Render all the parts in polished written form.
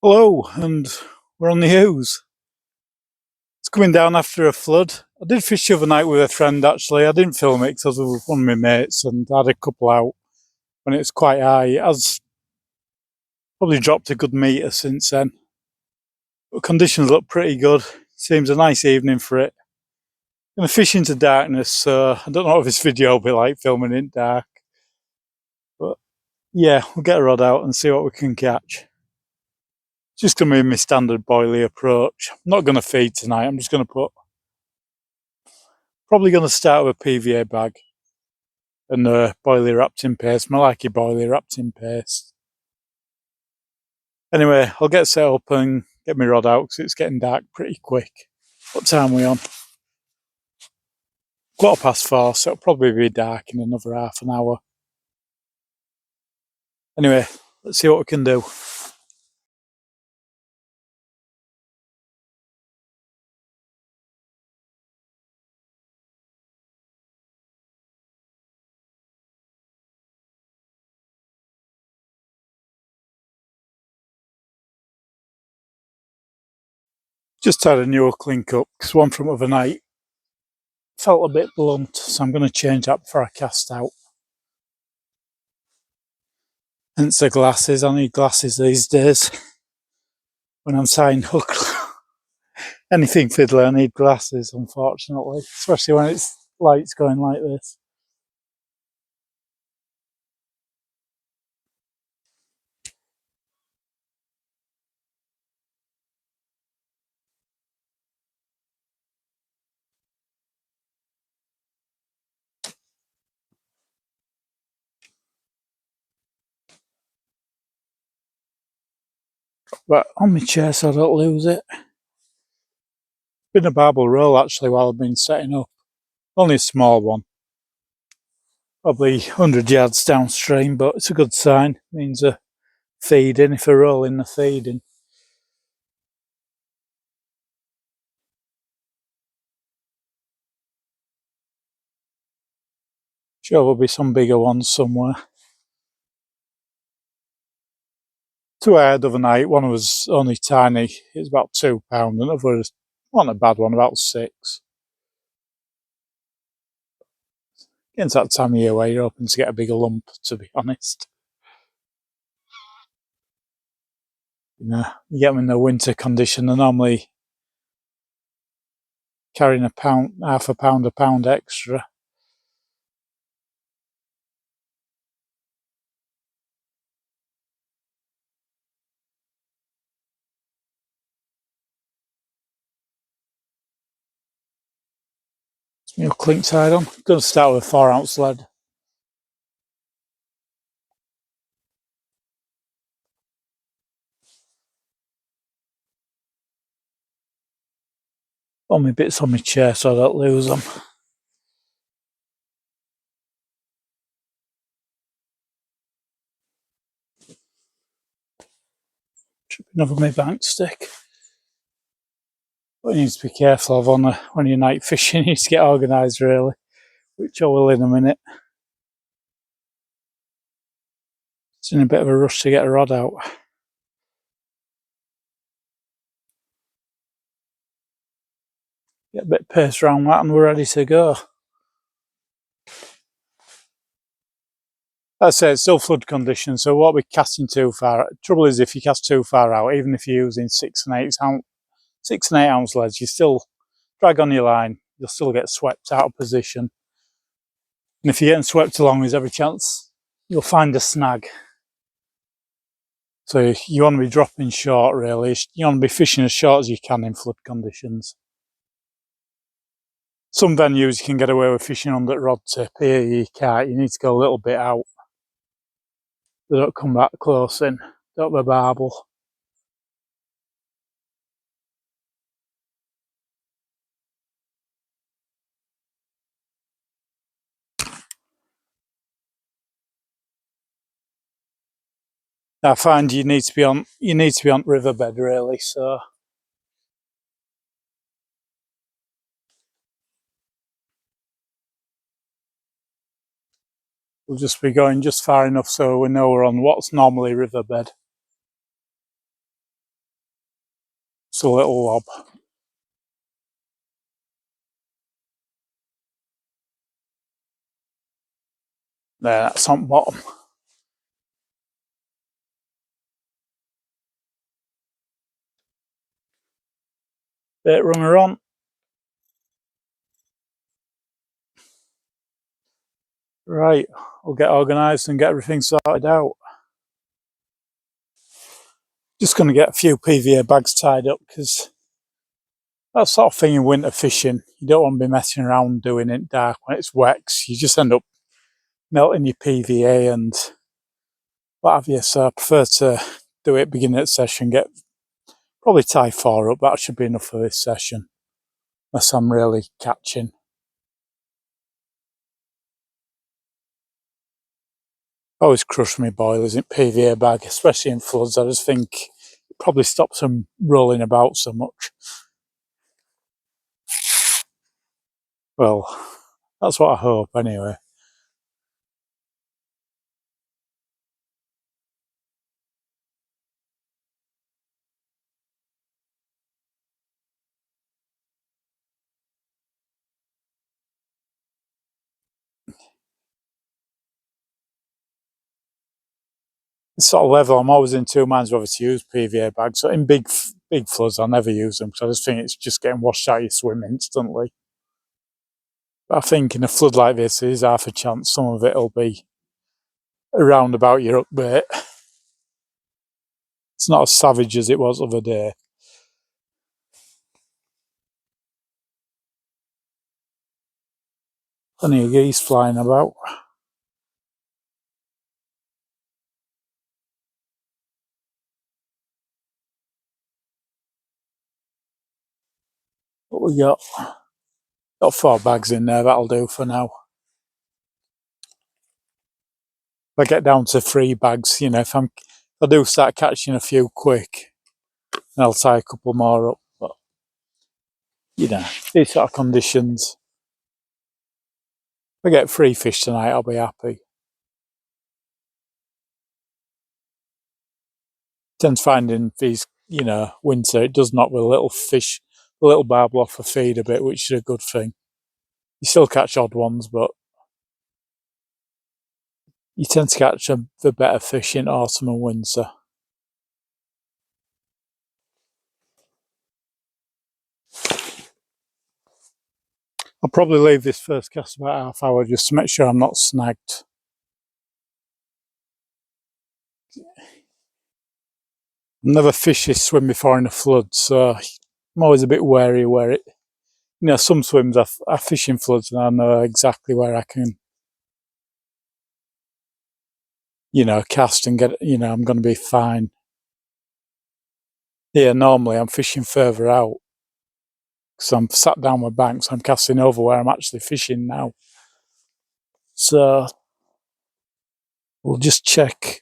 Hello, and we're on the Ouse. It's coming down after a flood. I did fish the other night with a friend actually. I didn't film it because I was with one of my mates and I had a couple out when it was quite high. It has probably dropped a good metre since then. But conditions look pretty good. Seems a nice evening for it. I'm going to fish into darkness, so I don't know what this video will be like filming in dark. But yeah, we'll get a rod out and see what we can catch. Just going to be my standard boilie approach. I'm not going to feed tonight. I'm just going to probably going to start with a PVA bag and boilie wrapped in paste. Malaki boilie wrapped in paste. Anyway, I'll get set up and get my rod out because it's getting dark pretty quick. What time are we on? 4:15, so it'll probably be dark in another half an hour. Anyway, let's see what we can do. Just had a new clink up because one from overnight felt a bit blunt, so I'm going to change that before I cast out. Hence the glasses. I need glasses these days when I'm tying hook. Anything fiddler, I need glasses, unfortunately, especially when it's lights going like this. But on my chair so I don't lose it. Been a barbel roll actually while I've been setting up. Only a small one. Probably 100 yards downstream, but it's a good sign. It means a feeding. If they're rolling, they're feeding. Sure there'll be some bigger ones somewhere. Two I had the other night. One was only tiny. It was about £2. Another was not a bad one, about 6. It's that time of year where you're hoping to get a bigger lump, to be honest. You know, you get them in the winter condition, they're normally carrying a pound extra. Your clink tied on. Going to start with a 4-ounce lead. All my bits on my chair so I don't lose them. Tripping over my bank stick. What you need to be careful of when you're night fishing, you need to get organised really, which I will in a minute. It's in a bit of a rush to get a rod out. Get a bit of pace around that and we're ready to go. Like I say, it's still flood conditions, so what we're casting too far. Trouble is, if you cast too far out, even if you're using 6 and 8 ounce leads, you still drag on your line, you'll still get swept out of position. And if you're getting swept along, there's every chance you'll find a snag. So you want to be dropping short, really. You want to be fishing as short as you can in flood conditions. Some venues you can get away with fishing under the rod tip. Here you can't. You need to go a little bit out. They don't come that close in. Don't be barbel. I find you need to be on riverbed really, so we'll just be going just far enough so we know we're on what's normally riverbed. It's a little lob. There, that's on bottom. Bait runner on. Right, we'll get organised and get everything sorted out. Just going to get a few PVA bags tied up because that sort of thing in winter fishing, you don't want to be messing around doing it dark when it's wet. You just end up melting your PVA and what have you. So I prefer to do it beginning of session, get probably tie 4 up. That should be enough for this session, unless I'm really catching. Always crush my boilers in PVA bag, especially in floods. I just think it probably stops them rolling about so much. Well, that's what I hope anyway. This sort of level, I'm always in 2 minds whether to use PVA bags. So in big floods, I'll never use them because I just think it's just getting washed out of your swim instantly. But I think in a flood like this, there's half a chance some of it will be around about your hook bait. It's not as savage as it was the other day. Plenty of geese flying about. What we got? Got 4 bags in there, that'll do for now. If I get down to 3 bags, you know, if I do start catching a few quick, then I'll tie a couple more up. But, you know, these sort of conditions, if I get 3 fish tonight, I'll be happy. Tend to find in these, you know, winter, it does knock the little fish, the little barbel off the feed a bit, which is a good thing. You still catch odd ones, but you tend to catch the better fish in autumn and winter. I'll probably leave this first cast about half hour just to make sure I'm not snagged. I've never fished this swim before in a flood, so I'm always a bit wary where it. You know, some swims I fish in floods and I know exactly where I can, you know, cast and get. You know, I'm going to be fine. Yeah, normally I'm fishing further out because I'm sat down with banks. I'm casting over where I'm actually fishing now. So we'll just check.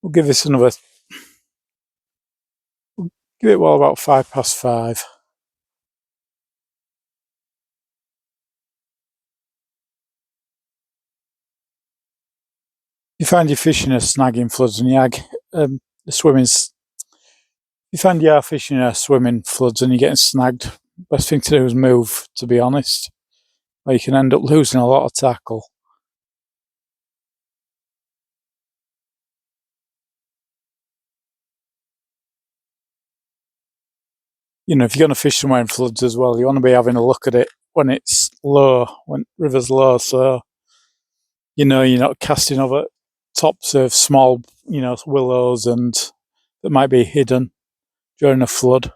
We'll give this another. Give it well about 5 past 5. You find you're fishing a snagging floods and the swimming's. You find you are fishing a swimming floods and you're getting snagged. Best thing to do is move, to be honest, or you can end up losing a lot of tackle. You know, if you're going to fish somewhere in floods as well, you want to be having a look at it when it's low, when river's low, so you know you're not casting over tops of small, you know, willows and that might be hidden during a flood.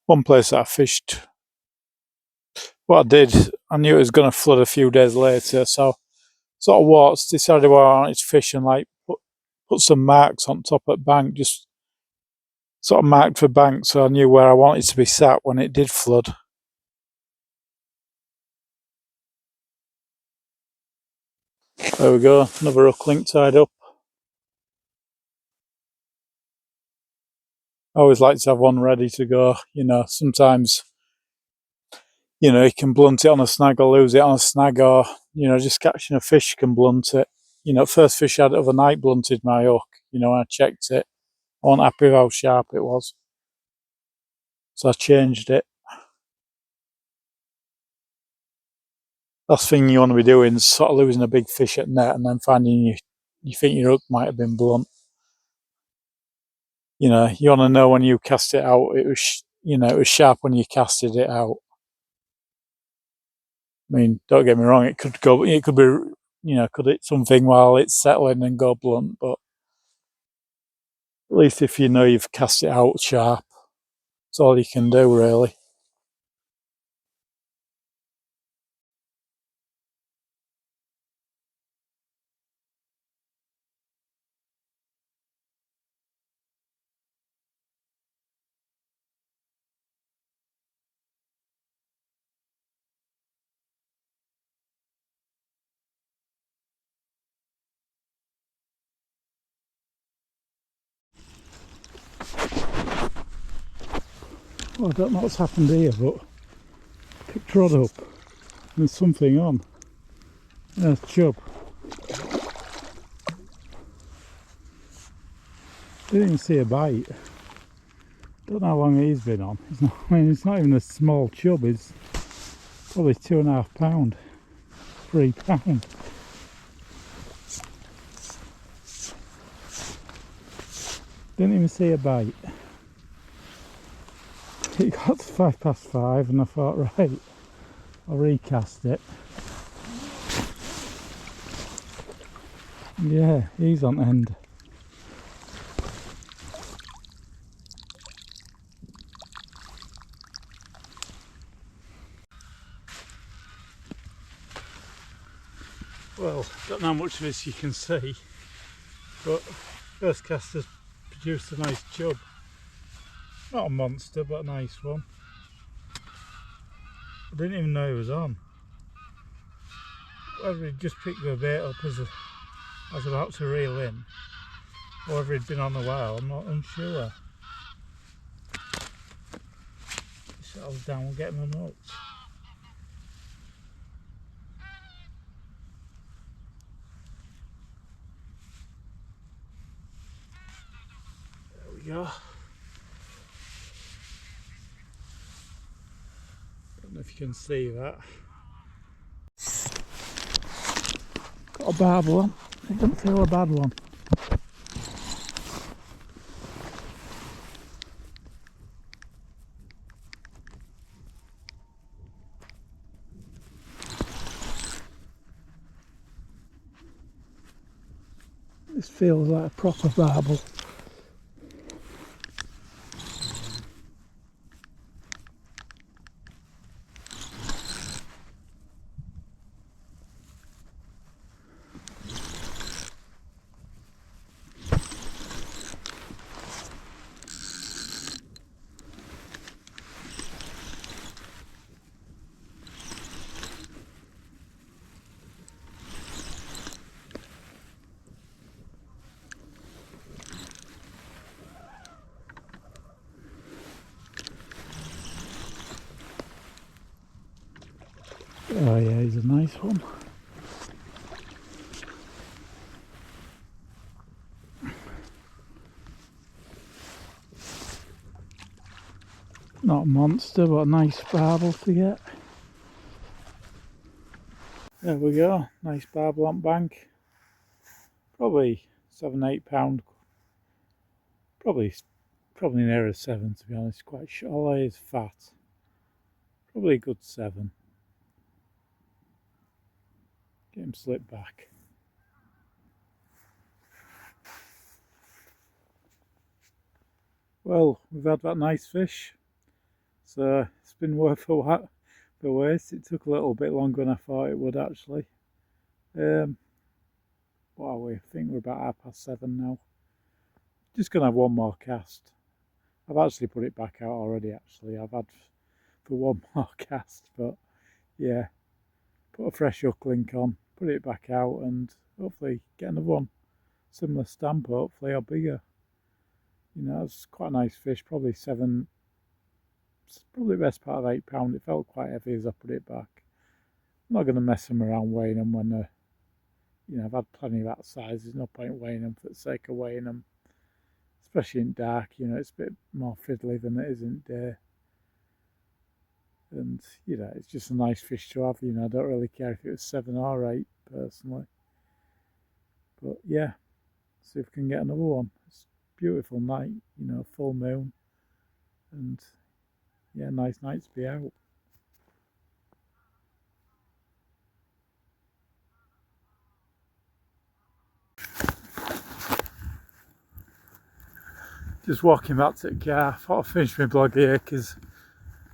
One place that I fished, what I did, I knew it was going to flood a few days later, so sort of walked, decided where I wanted to fish and like put some marks on top at bank, just sort of marked for bank so I knew where I wanted to be sat when it did flood. There we go, another hook link tied up. I always like to have one ready to go. Sometimes, you can blunt it on a snag or lose it on a snag, or, just catching a fish can blunt it. First fish I had overnight blunted my hook, when I checked it. I wasn't happy with how sharp it was. So I changed it. Last thing you want to be doing is sort of losing a big fish at net and then finding you think your hook might have been blunt. You want to know when you cast it out, it was sharp when you casted it out. I mean, don't get me wrong, it could be, could hit something while it's settling and go blunt, but at least if you know you've cast it out sharp, that's all you can do, really. Well, I don't know what's happened here, but I picked rod up and there's something on. There's chub. Didn't even see a bite. Don't know how long he's been on. It's not even a small chub. It's probably 2.5 pound, 3 pound. Didn't even see a bite. It got to 5:05 and I thought, right, I'll recast it. Yeah, he's on end. Well, don't know how much of this you can see, but first cast has produced a nice chub. Not a monster, but a nice one. I didn't even know he was on. Whether he'd just picked the bait up as I was about to reel in, or whether he'd been on a while, I'm not unsure. He settles down, we'll get him a nut. There we go. Don't know if you can see that. Got a barbel on. It doesn't feel a bad one. This feels like a proper barbel. Oh yeah, he's a nice one. Not a monster, but a nice barbel to get. There we go, nice barbel on bank. Probably 7-8 pound. Probably nearer 7 to be honest. Quite shallow, is fat. Probably a good 7. Get him slipped back. Well, we've had that nice fish, so it's been worth the wait. It took a little bit longer than I thought it would actually. What are we? I think we're about 7:30 now. Just gonna have one more cast. I've actually put it back out already. Actually, I've had for one more cast, but yeah, put a fresh hook link on, put it back out, and hopefully get another one similar stamp. Hopefully, or bigger. You know, it's quite a nice fish, probably probably the best part of £8. It felt quite heavy as I put it back. I'm not going to mess them around weighing them when they're, you know, I've had plenty of that size. There's no point weighing them for the sake of weighing them, especially in dark. You know, it's a bit more fiddly than it is in day. And, you know, it's just a nice fish to have. You know, I don't really care if it was 7 or 8 personally. But yeah, see if we can get another one. It's a beautiful night, you know, full moon. And yeah, nice night to be out. Just walking back to the car. I thought I'd finish my blog here because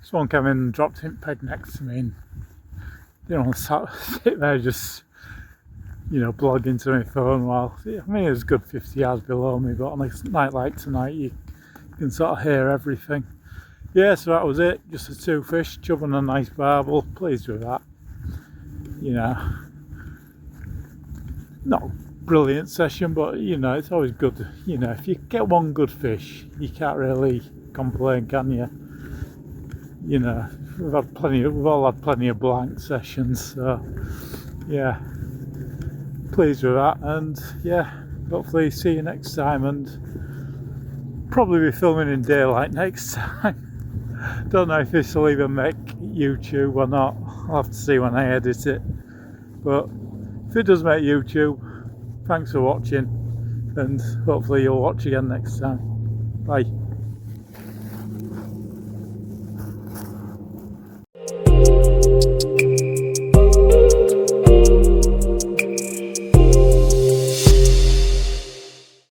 someone came in and dropped in peg next to me and didn't want to sit there just, you know, blogging to my phone while, I mean, it was a good 50 yards below me, but on a night like tonight you can sort of hear everything. Yeah, so that was it. Just the 2 fish, chub and a nice barbel. Pleased with that. You know, not a brilliant session, but you know, it's always good. You know, if you get one good fish, you can't really complain, can you? You know, we've all had plenty of blank sessions, so yeah, pleased with that. And yeah, hopefully see you next time, and probably be filming in daylight next time. Don't know if this will even make YouTube or not. I'll have to see when I edit it. But if it does make YouTube, thanks for watching, and hopefully you'll watch again next time. Bye.